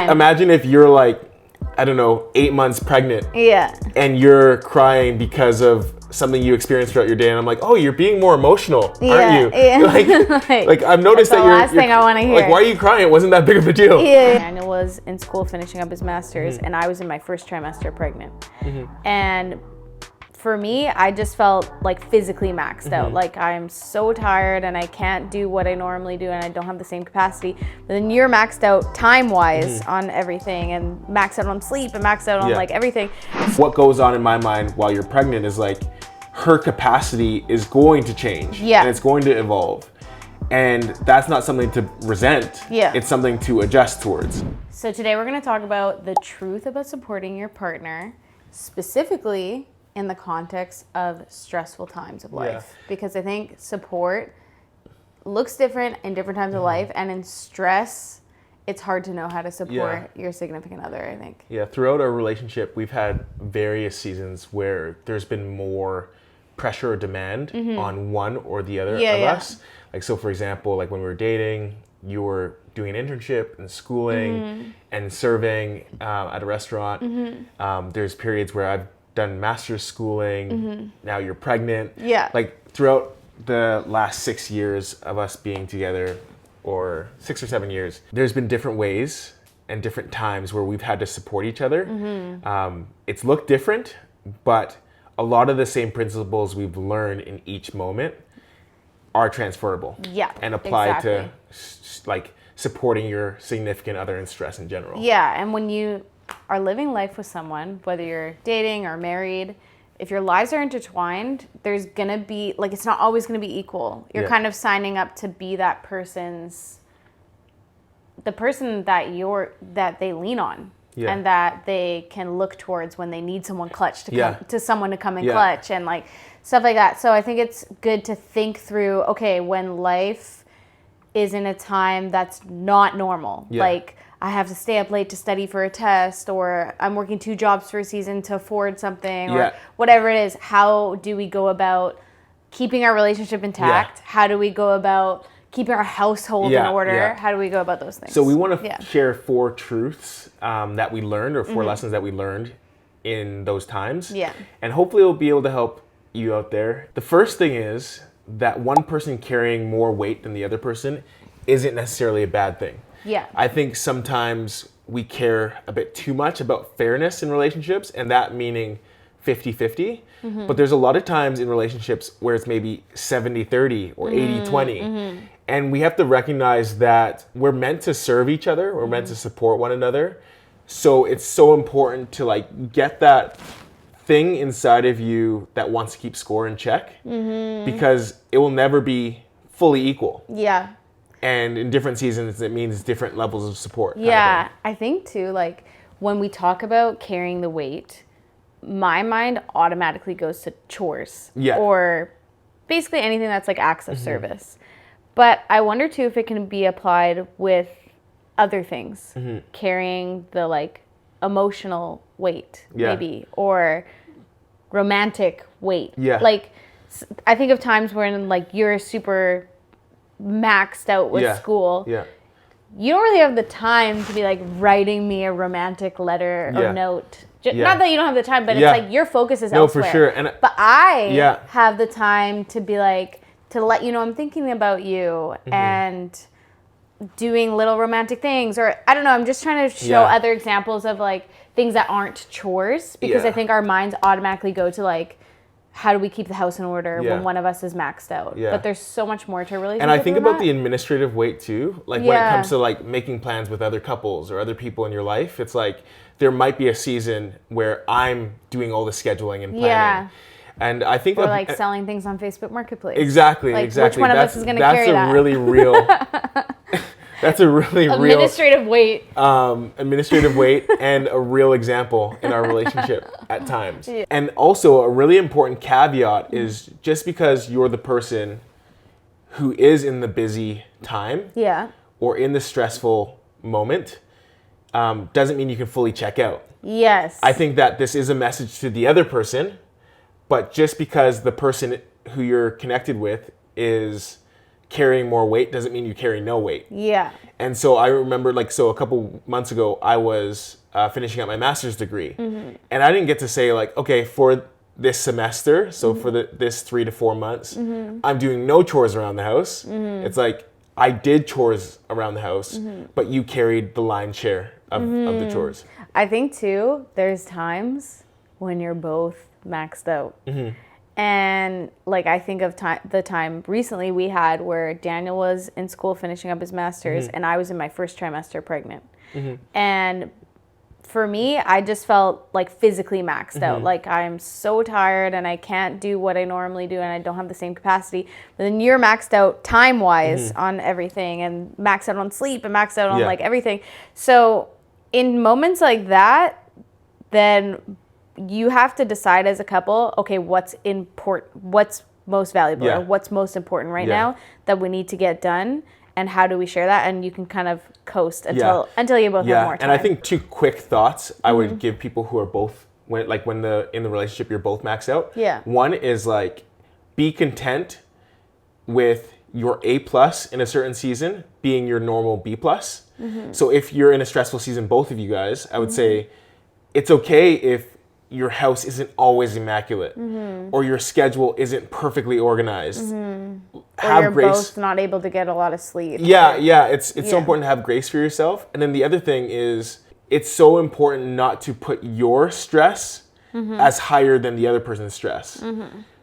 Imagine if you're like, I don't know, 8 months pregnant. Yeah. And you're crying because of something you experienced throughout your day, and I'm like, oh, you're being more emotional, aren't you? Yeah. Like I've noticed that's that the last thing I want to hear. Like, why are you crying? It wasn't that big of a deal. Yeah. Daniel was in school finishing up his master's, and I was in my first trimester pregnant. And for me, I just felt like physically maxed out. Like I'm so tired and I can't do what I normally do and I don't have the same capacity. But then you're maxed out time-wise on everything and maxed out on sleep and maxed out on like everything. What goes on in my mind while you're pregnant is like her capacity is going to change and it's going to evolve. And that's not something to resent. It's something to adjust towards. So today we're going to talk about the truth about supporting your partner, specifically in the context of stressful times of life. Because I think support looks different in different times of life, and in stress, it's hard to know how to support your significant other, I think. Yeah, throughout our relationship, we've had various seasons where there's been more pressure or demand on one or the other of us. Like, so for example, like when we were dating, you were doing an internship and schooling and serving at a restaurant. There's periods where I've done master's schooling. Now you're pregnant. Like throughout the last 6 years of us being together, or 6 or 7 years, there's been different ways and different times where we've had to support each other. It's looked different, but a lot of the same principles we've learned in each moment are transferable and apply to like supporting your significant other in stress in general. And when you are living life with someone, whether you're dating or married, if your lives are intertwined, there's gonna be, like, it's not always gonna be equal. You're kind of signing up to be that the person that they lean on and that they can look towards when they need someone clutch to come to someone to come and clutch and like stuff like that. So I think it's good to think through, okay, when life is in a time that's not normal, like I have to stay up late to study for a test, or I'm working 2 jobs for a season to afford something, or whatever it is. How do we go about keeping our relationship intact? How do we go about keeping our household in order? How do we go about those things? So we want to share 4 truths that we learned, or 4 lessons that we learned in those times. And hopefully it'll be able to help you out there. The first thing is that one person carrying more weight than the other person isn't necessarily a bad thing. I think sometimes we care a bit too much about fairness in relationships, and that meaning 50-50. But there's a lot of times in relationships where it's maybe 70-30 or 80-20. And we have to recognize that we're meant to serve each other, we're meant to support one another. So it's so important to like get that thing inside of you that wants to keep score in check, because it will never be fully equal. And in different seasons, it means different levels of support. I think too, like when we talk about carrying the weight, my mind automatically goes to chores or basically anything that's like acts of service. But I wonder too if it can be applied with other things, carrying the like emotional weight maybe, or romantic weight. Like I think of times when like you're super maxed out with school, you don't really have the time to be like writing me a romantic letter or note. Not that you don't have the time, but it's like your focus is elsewhere. For sure. But I have the time to be like, to let you know I'm thinking about you and doing little romantic things, or I don't know, I'm just trying to show other examples of like things that aren't chores, because I think our minds automatically go to like, how do we keep the house in order when one of us is maxed out? But there's so much more to a relationship. And I think than about that. the administrative weight too. Like when it comes to like making plans with other couples or other people in your life, it's like there might be a season where I'm doing all the scheduling and planning. And I think or like selling things on Facebook Marketplace. Exactly. Which one of us is going to carry that? That's a really real. That's a really administrative weight. Administrative weight and a real example in our relationship at times. And also a really important caveat is just because you're the person who is in the busy time or in the stressful moment doesn't mean you can fully check out. I think that this is a message to the other person, but just because the person who you're connected with is carrying more weight doesn't mean you carry no weight. Yeah. And so I remember, like, so a couple months ago, I was finishing up my master's degree. Mm-hmm. And I didn't get to say, like, okay, for this semester, so for this 3 to 4 months, I'm doing no chores around the house. It's like, I did chores around the house, but you carried the lion's share of the chores. I think, too, there's times when you're both maxed out. And, like, I think of the time recently we had where Daniel was in school finishing up his master's, and I was in my first trimester pregnant. And for me, I just felt, like, physically maxed out. Like, I'm so tired, and I can't do what I normally do, and I don't have the same capacity. But then you're maxed out time-wise on everything, and maxed out on sleep, and maxed out on, like, everything. So in moments like that, then you have to decide as a couple, okay, what's most valuable, or what's most important right now that we need to get done, and how do we share that? And you can kind of coast until you both have more time. And I think 2 quick thoughts I would give people who are both in the relationship you're both maxed out. Yeah. One is, like, be content with your A+ in a certain season being your normal B+. So if you're in a stressful season, both of you guys, I would say it's okay if your house isn't always immaculate, or your schedule isn't perfectly organized. Or you're both not able to get a lot of sleep. It's so important to have grace for yourself. And then the other thing is, it's so important not to put your stress as higher than the other person's stress.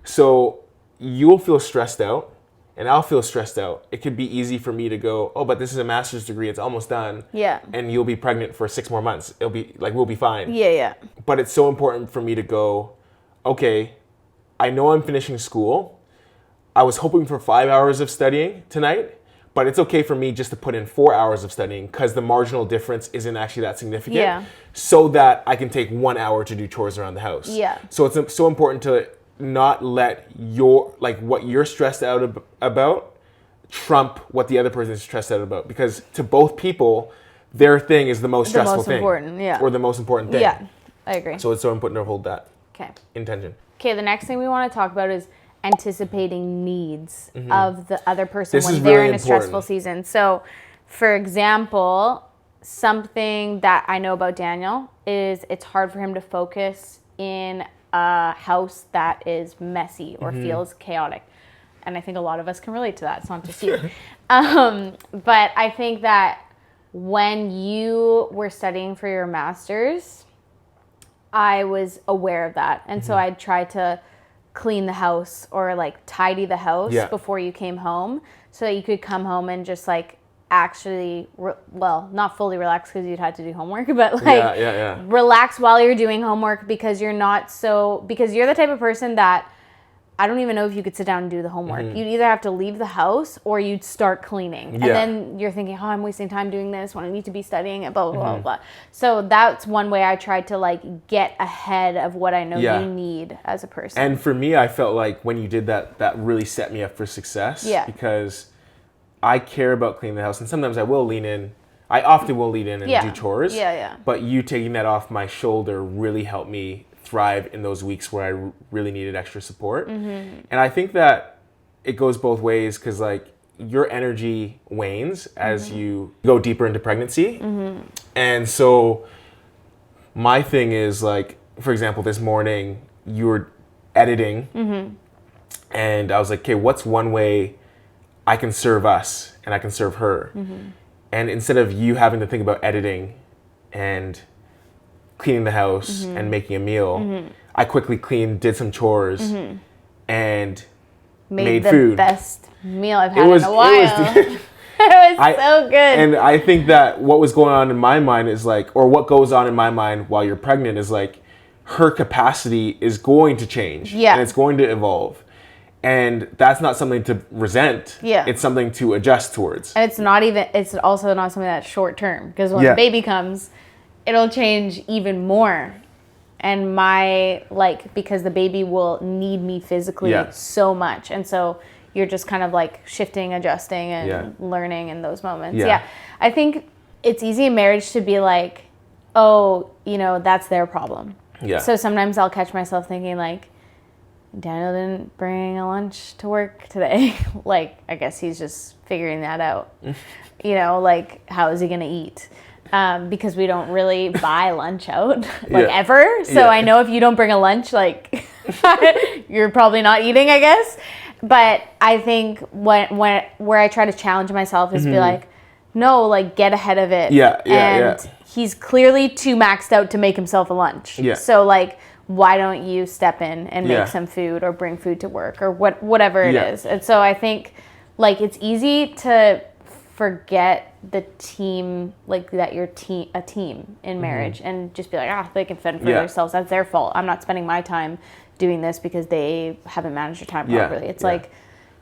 So you'll feel stressed out, and I'll feel stressed out. It could be easy for me to go, oh, but this is a master's degree, it's almost done. Yeah. And you'll be pregnant for 6 more months. It'll be like, we'll be fine. Yeah. But it's so important for me to go, okay, I know I'm finishing school. I was hoping for 5 hours of studying tonight, but it's okay for me just to put in 4 hours of studying, because the marginal difference isn't actually that significant. So that I can take 1 hour to do chores around the house. So it's so important to not let what you're stressed out about trump what the other person is stressed out about, because to both people, their thing is the most stressful thing. Or the most important thing. Yeah, I agree. So it's so important to hold that intention. Okay, the next thing we want to talk about is anticipating needs of the other person when they're in a stressful season. So, for example, something that I know about Daniel is it's hard for him to focus in a house that is messy or feels chaotic. And I think a lot of us can relate to that. It's not just you. But I think that when you were studying for your master's, I was aware of that. And so I'd try to clean the house or, like, tidy the house before you came home, so that you could come home and just, like, actually, not fully relax because you'd had to do homework, but, like, relax while you're doing homework, because you're the type of person that I don't even know if you could sit down and do the homework. You'd either have to leave the house or you'd start cleaning. And then you're thinking, oh, I'm wasting time doing this when I need to be studying it, blah, blah, blah, blah. So that's one way I tried to, like, get ahead of what I know you need as a person. And for me, I felt like when you did that, that really set me up for success. Because I care about cleaning the house, and sometimes I will lean in. I often will lean in and do chores. But you taking that off my shoulder really helped me thrive in those weeks where I really needed extra support. And I think that it goes both ways, because, like, your energy wanes as you go deeper into pregnancy. And so my thing is, like, for example, this morning you were editing and I was like, okay, what's one way I can serve us and I can serve her? And instead of you having to think about editing and cleaning the house and making a meal, I quickly did some chores and made food. The best meal I've had in a while. It was so good. And I think that what was going on in my mind is, like, or what goes on in my mind while you're pregnant is, like, her capacity is going to change. And it's going to evolve. And that's not something to resent. It's something to adjust towards. And it's also not something that's short term, because when the baby comes, it'll change even more. And because the baby will need me physically so much. And so you're just kind of, like, shifting, adjusting, and learning in those moments. I think it's easy in marriage to be like, oh, that's their problem. So sometimes I'll catch myself thinking, like, Daniel didn't bring a lunch to work today. Like, I guess he's just figuring that out. You know, like, how is he going to eat? Because we don't really buy lunch out, like, ever. So I know if you don't bring a lunch, like, you're probably not eating, I guess. But I think where I try to challenge myself is be like, no, like, get ahead of it. And he's clearly too maxed out to make himself a lunch. So, like, why don't you step in and make some food or bring food to work or whatever it is. And so I think, like, it's easy to forget the team, like, that you're a team in marriage and just be like, they can fend for themselves. That's their fault. I'm not spending my time doing this because they haven't managed their time properly. It's like,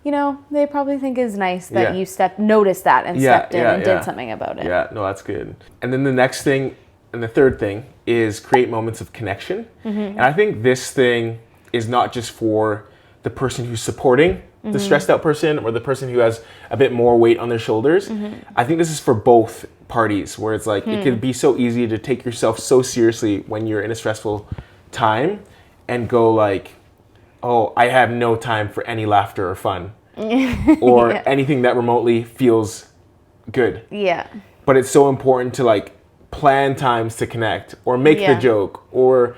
you know, they probably think it's nice that you noticed that and stepped in and did something about it. Yeah, no, that's good. And then the next thing, and the third thing, is create moments of connection. And I think this thing is not just for the person who's supporting the stressed out person or the person who has a bit more weight on their shoulders. I think this is for both parties, where it's like, it can be so easy to take yourself so seriously when you're in a stressful time and go like, oh, I have no time for any laughter or fun or anything that remotely feels good. But it's so important to, like, plan times to connect or make the joke or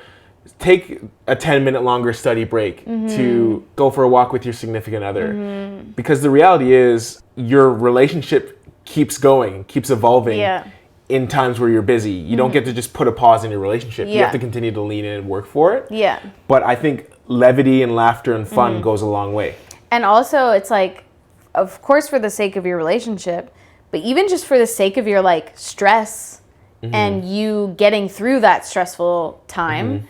take a 10-minute longer study break to go for a walk with your significant other. Because the reality is your relationship keeps going, keeps evolving in times where you're busy. You don't get to just put a pause in your relationship. You have to continue to lean in and work for it. But I think levity and laughter and fun goes a long way. And also, it's like, of course, for the sake of your relationship, but even just for the sake of your, like, stress and you getting through that stressful time,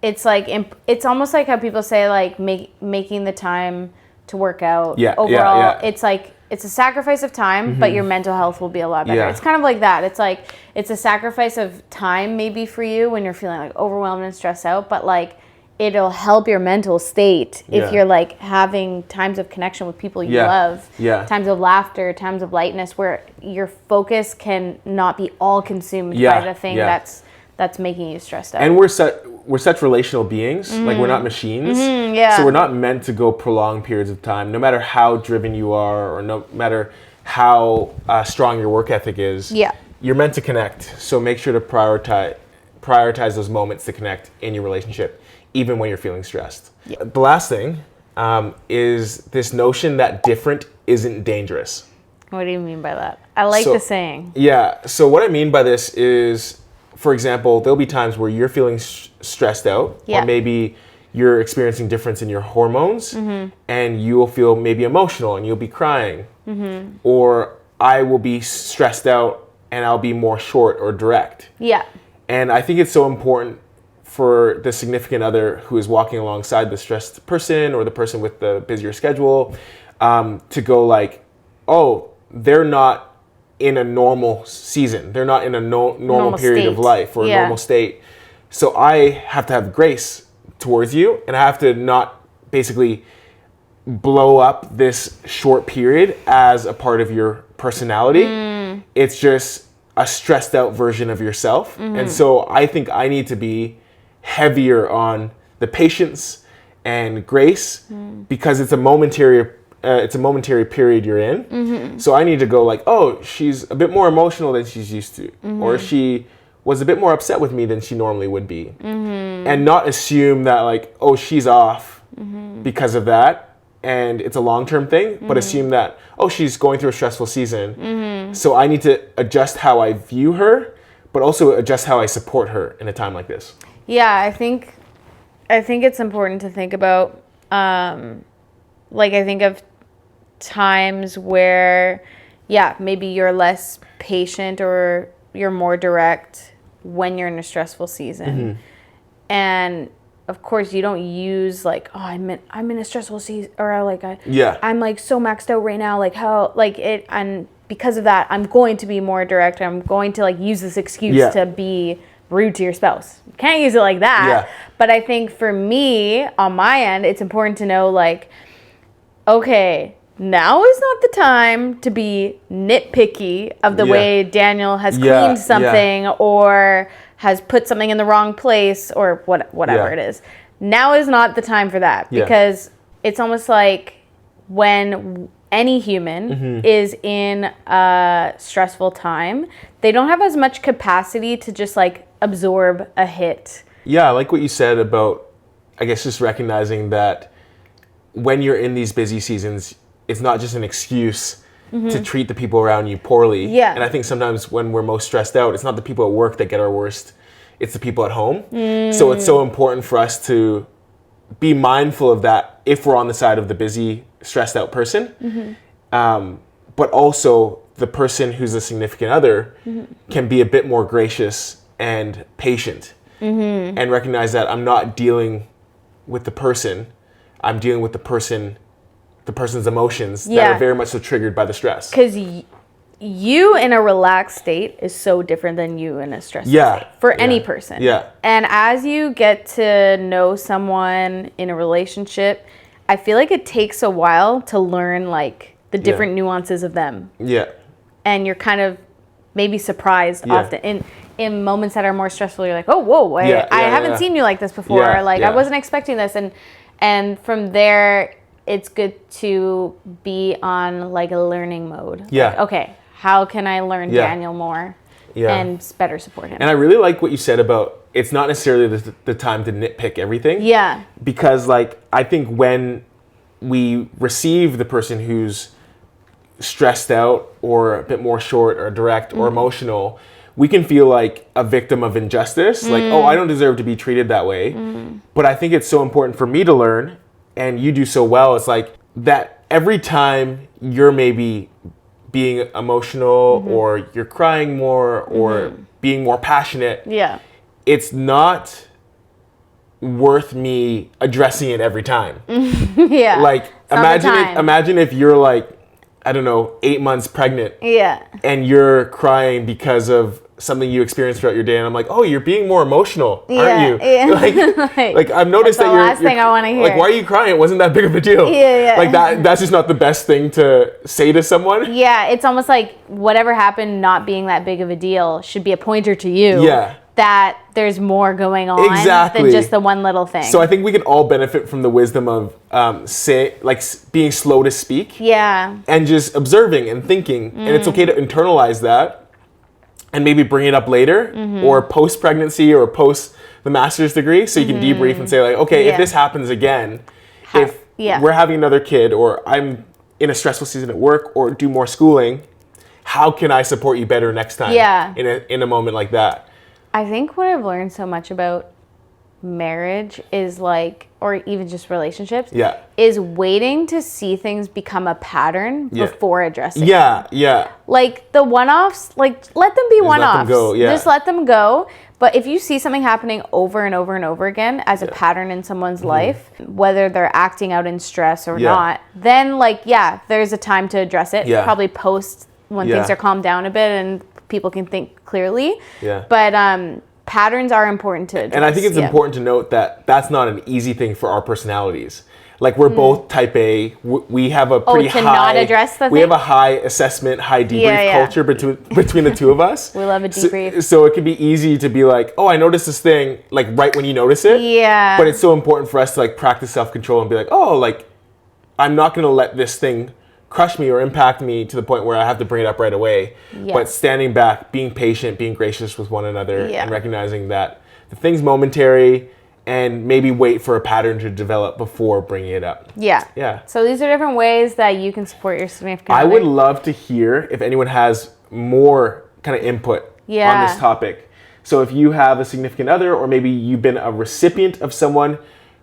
it's like, it's almost like how people say, like, making the time to work out. Overall, it's like, it's a sacrifice of time, but your mental health will be a lot better. It's kind of like that. It's like, it's a sacrifice of time maybe for you when you're feeling, like, overwhelmed and stressed out, but, like, it'll help your mental state if you're, like, having times of connection with people you love, times of laughter, times of lightness, where your focus can not be all consumed by the thing that's making you stressed out. And we're such relational beings, like, we're not machines. So we're not meant to go prolonged periods of time, no matter how driven you are or no matter how strong your work ethic is. You're meant to connect. So make sure to prioritize those moments to connect in your relationship, even when you're feeling stressed. The last thing is this notion that different isn't dangerous. What do you mean by that? I like the saying. So what I mean by this is, for example, there'll be times where you're feeling stressed out, or maybe you're experiencing difference in your hormones, and you will feel maybe emotional and you'll be crying. Or I will be stressed out and I'll be more short or direct. And I think it's so important for the significant other who is walking alongside the stressed person or the person with the busier schedule to go like, oh, they're not in a normal season. They're not in a normal period of life or a normal state. So I have to have grace towards you, and I have to not basically blow up this short period as a part of your personality. It's just a stressed out version of yourself. And so I think I need to be heavier on the patience and grace because it's a momentary period you're in. So I need to go like, oh, she's a bit more emotional than she's used to, or she was a bit more upset with me than she normally would be, and not assume that like, oh, she's off because of that and it's a long-term thing, but assume that, oh, she's going through a stressful season, so I need to adjust how I view her, but also adjust how I support her in a time like this. I think it's important to think about, like, I think of times where, maybe you're less patient or you're more direct when you're in a stressful season. And of course you don't use like, oh, I'm in a stressful season, or like I'm like so maxed out right now, like how, like it, and because of that I'm going to be more direct. I'm going to like use this excuse to be rude to your spouse. You can't use it like that. But I think for me on my end, it's important to know like, okay, now is not the time to be nitpicky of the way Daniel has cleaned something or has put something in the wrong place or whatever it is. now is not the time for that, because it's almost like when any human is in a stressful time, they don't have as much capacity to just like absorb a hit. Yeah, I like what you said about, I guess, just recognizing that when you're in these busy seasons, it's not just an excuse to treat the people around you poorly. Yeah. And I think sometimes when we're most stressed out, it's not the people at work that get our worst, it's the people at home. So it's so important for us to be mindful of that if we're on the side of the busy, stressed out person. But also the person who's a significant other can be a bit more gracious and patient and recognize that I'm not dealing with the person, I'm dealing with the person's emotions that are very much so triggered by the stress. Because you in a relaxed state is so different than you in a stressed state for any person. Yeah. And as you get to know someone in a relationship, I feel like it takes a while to learn like the different nuances of them. Yeah. And you're kind of maybe surprised often in moments that are more stressful. You're like, oh, whoa, I haven't seen you like this before. I wasn't expecting this. And from there, it's good to be on like a learning mode. Yeah. Like, okay, how can I learn Daniel more and better support him? And I really like what you said about it's not necessarily the time to nitpick everything. Yeah. Because like, I think when we receive the person who's stressed out or a bit more short or direct or emotional, we can feel like a victim of injustice. Like, oh, I don't deserve to be treated that way. But I think it's so important for me to learn, and you do so well. It's like that every time you're maybe being emotional or you're crying more or being more passionate, it's not worth me addressing it every time. Like imagine if you're like, I don't know, 8 months pregnant and you're crying because of something you experienced throughout your day, and I'm like, oh, you're being more emotional, aren't you? Like I've noticed that you're the last thing I want to hear. Like, why are you crying? It wasn't that big of a deal. Like that's just not the best thing to say to someone. It's almost like whatever happened not being that big of a deal should be a pointer to you that there's more going on than just the one little thing. So I think we can all benefit from the wisdom of being slow to speak and just observing and thinking. And it's okay to internalize that and maybe bring it up later or post-pregnancy or post the master's degree, so you can debrief and say like, okay, if this happens again, if we're having another kid or I'm in a stressful season at work or do more schooling, how can I support you better next time in a moment like that? I think what I've learned so much about marriage is like, or even just relationships, is waiting to see things become a pattern before addressing them. Like the one-offs, like let them be one-offs. Just let them go. But if you see something happening over and over and over again as a pattern in someone's life, whether they're acting out in stress or not, then like, there's a time to address it. Probably post when things are calmed down a bit and people can think clearly. But patterns are important to address. And I think it's important to note that that's not an easy thing for our personalities. Like we're both type A. We have a pretty high. Not address the we have a high assessment, high debrief culture between the two of us. We love a debrief. So it can be easy to be like, oh, I noticed this thing, like right when you notice it. But it's so important for us to like practice self-control and be like, oh, like I'm not going to let this thing crush me or impact me to the point where I have to bring it up right away. But standing back, being patient, being gracious with one another, and recognizing that the thing's momentary, and maybe wait for a pattern to develop before bringing it up. So these are different ways that you can support your significant other. I would love to hear if anyone has more kind of input on this topic. So if you have a significant other, or maybe you've been a recipient of someone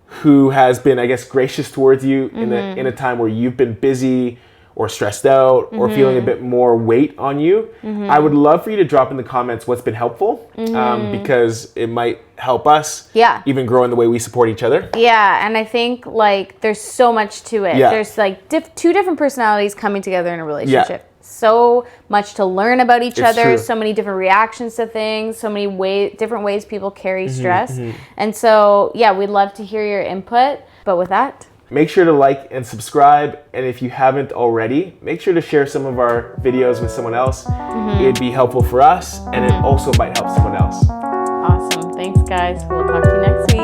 who has been, I guess, gracious towards you in a time where you've been busy or stressed out or feeling a bit more weight on you, I would love for you to drop in the comments what's been helpful, because it might help us even grow in the way we support each other. And I think like there's so much to it. There's like two different personalities coming together in a relationship. So much to learn about each other, so many different reactions to things, so many different ways people carry stress. And so, we'd love to hear your input. But with that, make sure to like and subscribe. And if you haven't already, make sure to share some of our videos with someone else. It'd be helpful for us, and it also might help someone else. Awesome. Thanks, guys. We'll talk to you next week.